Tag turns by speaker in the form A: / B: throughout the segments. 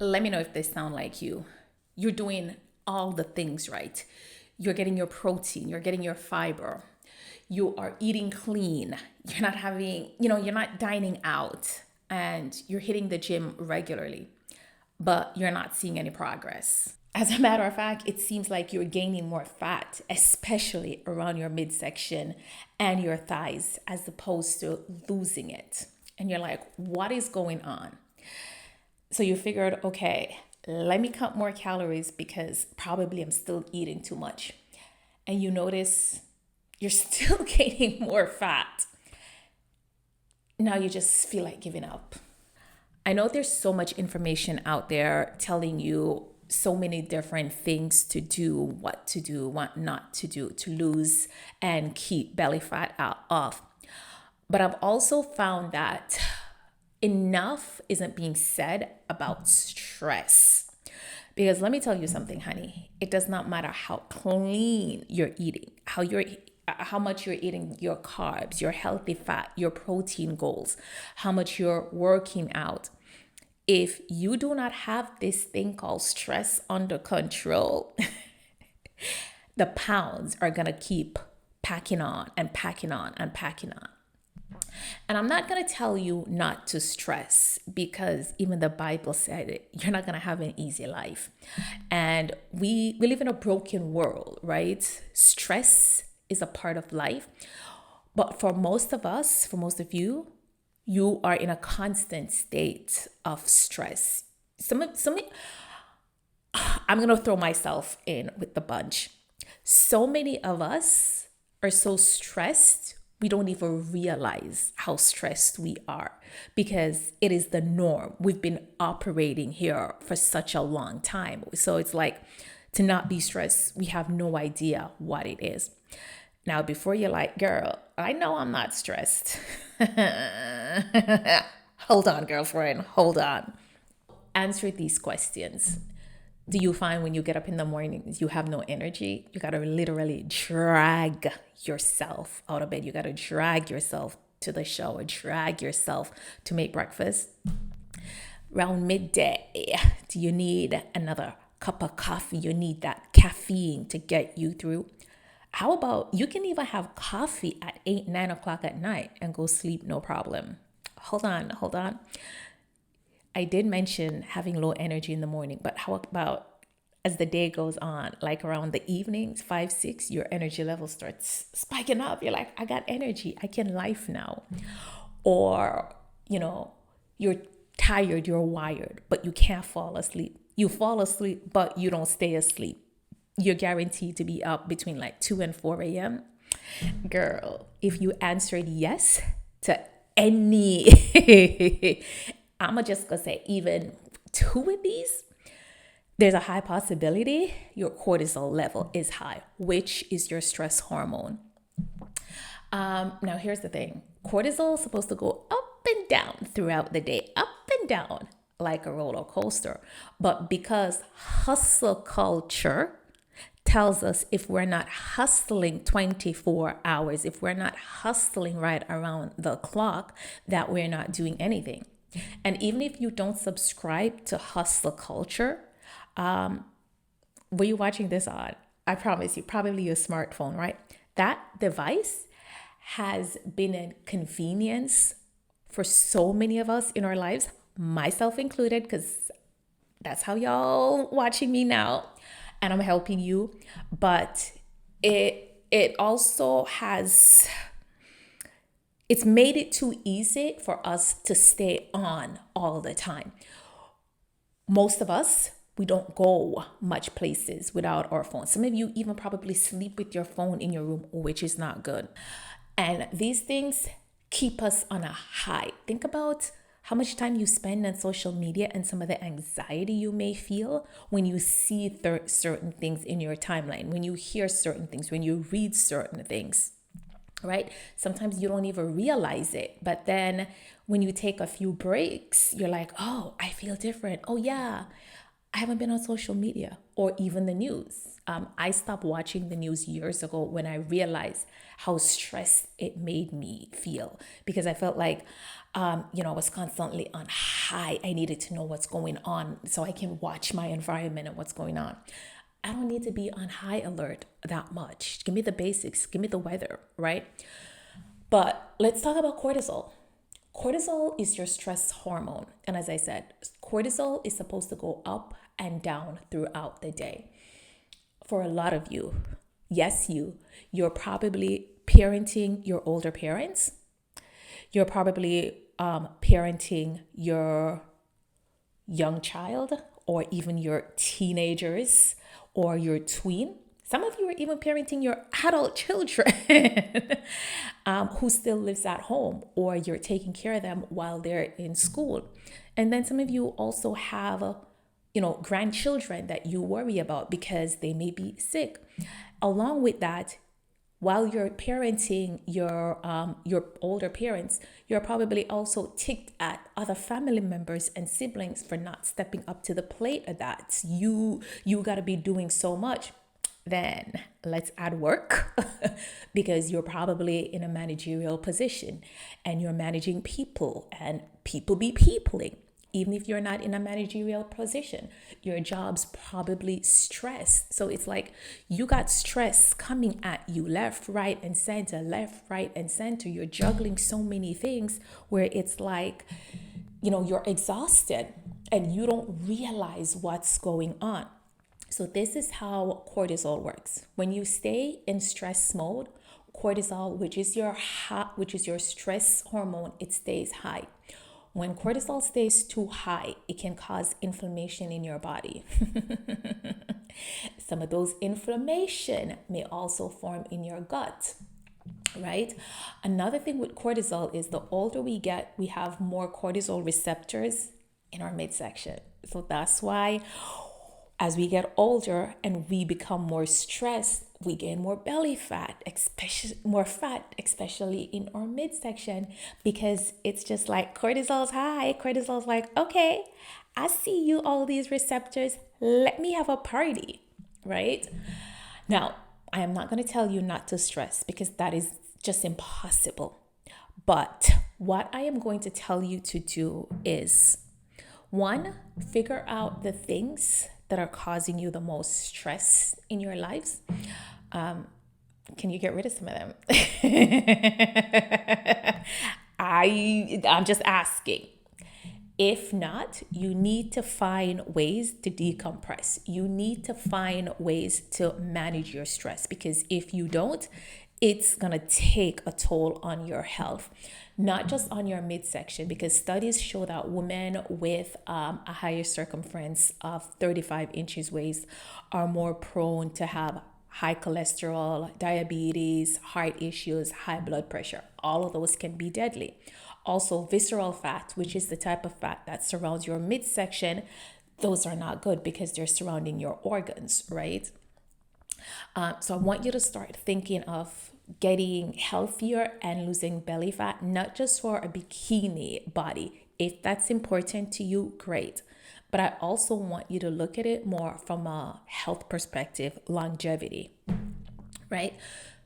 A: Let me know if they sound like you. You're doing all the things right. You're getting your protein, you're getting your fiber, you are eating clean, you're not having, you're not dining out, and you're hitting the gym regularly, but you're not seeing any progress. As a matter of fact, it seems like you're gaining more fat, especially around your midsection and your thighs, as opposed to losing it. And you're like, what is going on? So you figured, okay, let me cut more calories because probably I'm still eating too much. And you notice you're still gaining more fat. Now you just feel like giving up. I know there's so much information out there telling you so many different things to do, what not to do, to lose and keep belly fat out off. But I've also found that enough isn't being said about stress. Because let me tell you something, honey. It does not matter how clean you're eating, how much you're eating your carbs, your healthy fat, your protein goals, how much you're working out. If you do not have this thing called stress under control, the pounds are going to keep packing on and packing on and packing on. And I'm not going to tell you not to stress because even the Bible said it. You're not going to have an easy life. And we live in a broken world, right? Stress is a part of life. But for most of us, for most of you, you are in a constant state of stress. I'm going to throw myself in with the bunch. So many of us are so stressed, we don't even realize how stressed we are because it is the norm. We've been operating here for such a long time. So it's like to not be stressed, we have no idea what it is. Now, before you're like, girl, I know I'm not stressed. Hold on, girlfriend, hold on. Answer these questions. Do you find when you get up in the morning, you have no energy? You got to literally drag yourself out of bed. You got to drag yourself to the shower, drag yourself to make breakfast. Around midday, do you need another cup of coffee? You need that caffeine to get you through. How about you can even have coffee at 8, 9 o'clock at night and go sleep, no problem. Hold on. I did mention having low energy in the morning, but how about as the day goes on, like around the evenings, 5, 6, your energy level starts spiking up. You're like, I got energy. I can life now. Or, you're tired, you're wired, but you can't fall asleep. You fall asleep, but you don't stay asleep. You're guaranteed to be up between like 2 and 4 a.m. Girl, if you answered yes to any, I'm just going to say even 2 of these, there's a high possibility your cortisol level is high, which is your stress hormone. Now, here's the thing. Cortisol is supposed to go up and down throughout the day, up and down like a roller coaster. But because hustle culture tells us if we're not hustling 24 hours, if we're not hustling right around the clock, that we're not doing anything. And even if you don't subscribe to hustle culture, were you watching this on? I promise you, probably your smartphone, right? That device has been a convenience for so many of us in our lives, myself included, because that's how y'all watching me now, and I'm helping you. But it also has, it's made it too easy for us to stay on all the time. Most of us, we don't go much places without our phone. Some of you even probably sleep with your phone in your room, which is not good. And these things keep us on a high. Think about how much time you spend on social media and some of the anxiety you may feel when you see certain things in your timeline, when you hear certain things, when you read certain things, right? Sometimes you don't even realize it. But then when you take a few breaks, you're like, oh, I feel different. Oh, yeah. I haven't been on social media or even the news. I stopped watching the news years ago when I realized how stressed it made me feel, because I felt like, I was constantly on high. I needed to know what's going on so I can watch my environment and what's going on. I don't need to be on high alert that much. Give me the basics, give me the weather, right? But let's talk about cortisol. Cortisol is your stress hormone. And as I said, cortisol is supposed to go up and down throughout the day. For a lot of you, yes, you're probably parenting your older parents. You're probably parenting your young child or even your teenagers or your tween. Some of you are even parenting your adult children who still lives at home, or you're taking care of them while they're in school. And then some of you also have, grandchildren that you worry about because they may be sick. Along with that, while you're parenting your older parents, you're probably also ticked at other family members and siblings for not stepping up to the plate of that. You got to be doing so much. Then let's add work because you're probably in a managerial position and you're managing people, and people be peopling. Even if you're not in a managerial position, your job's probably stressed. So it's like you got stress coming at you left, right, and center, left, right, and center. You're juggling so many things where it's like, you're exhausted and you don't realize what's going on. So this is how cortisol works. When you stay in stress mode, cortisol, which is your stress hormone, it stays high. When cortisol stays too high, it can cause inflammation in your body. Some of those inflammation may also form in your gut, right? Another thing with cortisol is the older we get, we have more cortisol receptors in our midsection. So that's why as we get older and we become more stressed, we gain more belly fat, especially in our midsection, because it's just like cortisol's high. Cortisol's like, okay, I see you, all these receptors. Let me have a party, right? Now, I am not going to tell you not to stress because that is just impossible. But what I am going to tell you to do is, one, figure out the things that are causing you the most stress in your lives. Can you get rid of some of them? I'm just asking. If not, you need to find ways to decompress. You need to find ways to manage your stress, because if you don't, it's going to take a toll on your health, not just on your midsection, because studies show that women with a higher circumference of 35 inches waist are more prone to have high cholesterol, diabetes, heart issues, high blood pressure. All of those can be deadly. Also, visceral fat, which is the type of fat that surrounds your midsection, those are not good because they're surrounding your organs, right? So I want you to start thinking of getting healthier and losing belly fat, not just for a bikini body. If that's important to you, great. But I also want you to look at it more from a health perspective, longevity, right?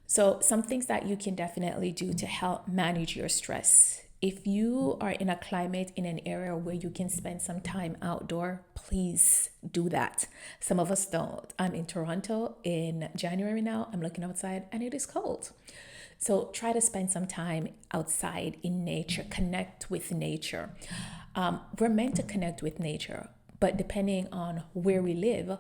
A: So some things that you can definitely do to help manage your stress. If you are in a climate, in an area where you can spend some time outdoor, please do that. Some of us don't. I'm in Toronto in January now. I'm looking outside and it is cold. So try to spend some time outside in nature, connect with nature. We're meant to connect with nature, but depending on where we live,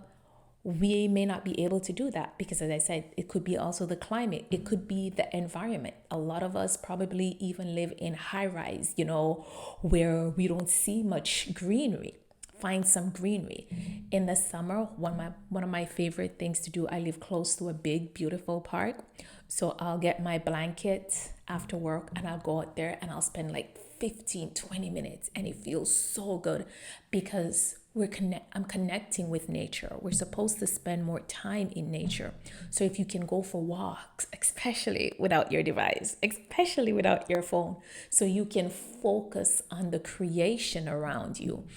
A: we may not be able to do that because, as I said, it could be also the climate. It could be the environment. A lot of us probably even live in high rise, where we don't see much greenery. Find some greenery. In the summer, one of my favorite things to do, I live close to a big, beautiful park. So I'll get my blanket after work and I'll go out there and I'll spend like 15-20 minutes, and it feels so good because I'm connecting with nature. We're supposed to spend more time in nature. So if you can go for walks, especially without your device, especially without your phone, so you can focus on the creation around you.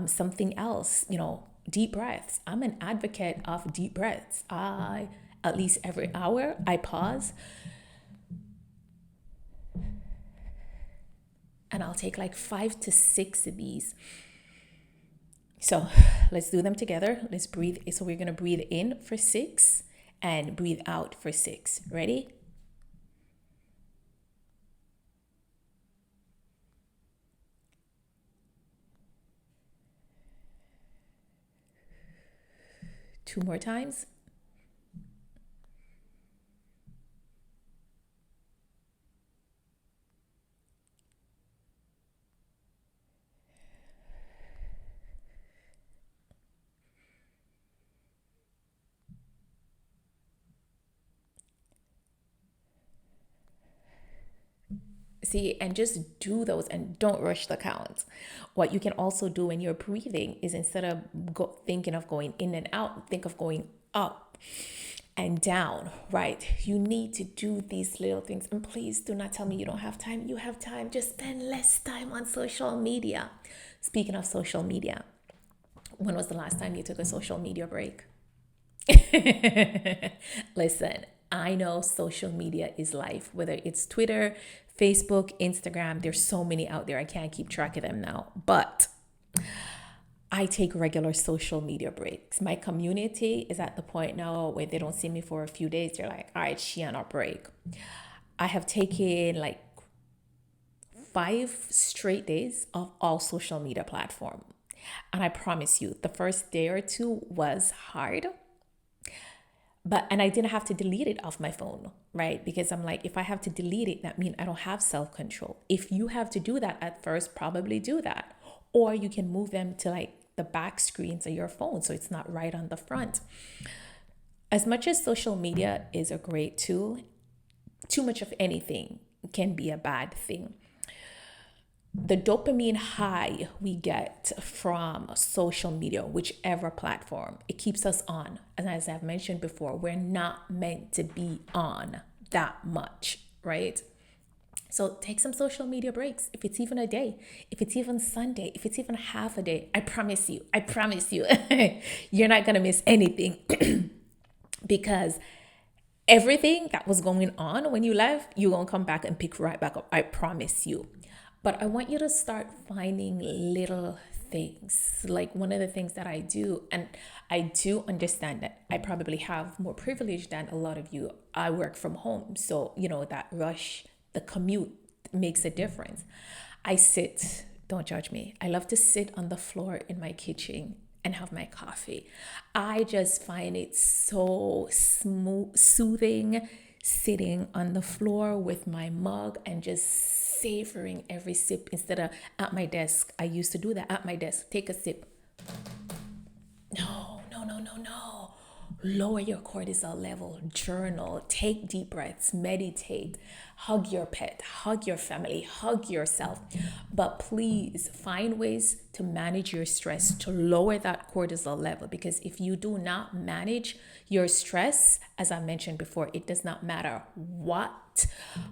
A: Something else, deep breaths. I'm an advocate of deep breaths. At least every hour, I pause and I'll take like 5 to 6 of these. So let's do them together. Let's breathe. So we're going to breathe in for 6 and breathe out for 6. Ready? Two more times. See, and just do those and don't rush the count. What you can also do when you're breathing is instead of thinking of going in and out, think of going up and down, right? You need to do these little things. And please do not tell me you don't have time. You have time. Just spend less time on social media. Speaking of social media, when was the last time you took a social media break? Listen, I know social media is life, whether it's Twitter, Facebook, Instagram, there's so many out there. I can't keep track of them now, but I take regular social media breaks. My community is at the point now where they don't see me for a few days. They're like, all right, she on a break. I have taken like 5 straight days of all social media platform. And I promise you, the first day or two was hard. And I didn't have to delete it off my phone, right? Because I'm like, if I have to delete it, that means I don't have self-control. If you have to do that at first, probably do that. Or you can move them to like the back screens of your phone so it's not right on the front. As much as social media is a great tool, too much of anything can be a bad thing. The dopamine high we get from social media, whichever platform, it keeps us on. And as I've mentioned before, we're not meant to be on that much, right? So take some social media breaks. If it's even a day, if it's even Sunday, if it's even half a day, I promise you, you're not going to miss anything because everything that was going on when you left, you're going to come back and pick right back up. I promise you. But I want you to start finding little things. Like one of the things that I do, and I do understand that I probably have more privilege than a lot of you. I work from home. So, that rush, the commute makes a difference. I sit, don't judge me. I love to sit on the floor in my kitchen and have my coffee. I just find it so soothing sitting on the floor with my mug and just savoring every sip instead of at my desk. I used to do that at my desk. Take a sip. No. Lower your cortisol level, journal, take deep breaths, meditate, hug your pet, hug your family, hug yourself. But please find ways to manage your stress, to lower that cortisol level. Because if you do not manage your stress, as I mentioned before, it does not matter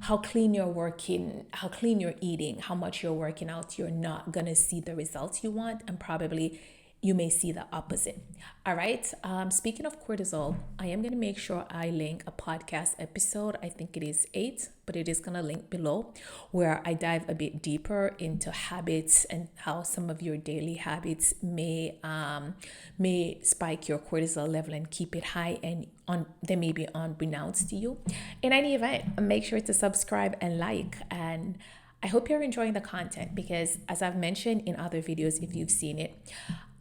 A: how clean you're working, how clean you're eating, how much you're working out, you're not going to see the results you want, and probably you may see the opposite. All right. Speaking of cortisol, I am going to make sure I link a podcast episode. I think it is 8, but it is going to link below, where I dive a bit deeper into habits and how some of your daily habits may spike your cortisol level and keep it high, and they may be unbeknownst to you. In any event, make sure to subscribe and like, and I hope you're enjoying the content because, as I've mentioned in other videos, if you've seen it,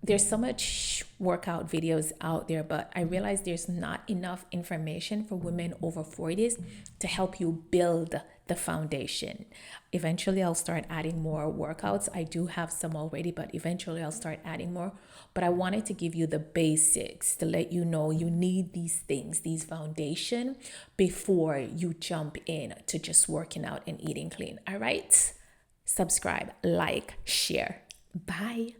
A: there's so much workout videos out there, but I realize there's not enough information for women over 40s to help you build the foundation. Eventually, I'll start adding more workouts. I do have some already, but eventually I'll start adding more. But I wanted to give you the basics to let you know you need these things, these foundation, before you jump in to just working out and eating clean. All right? Subscribe, like, share. Bye.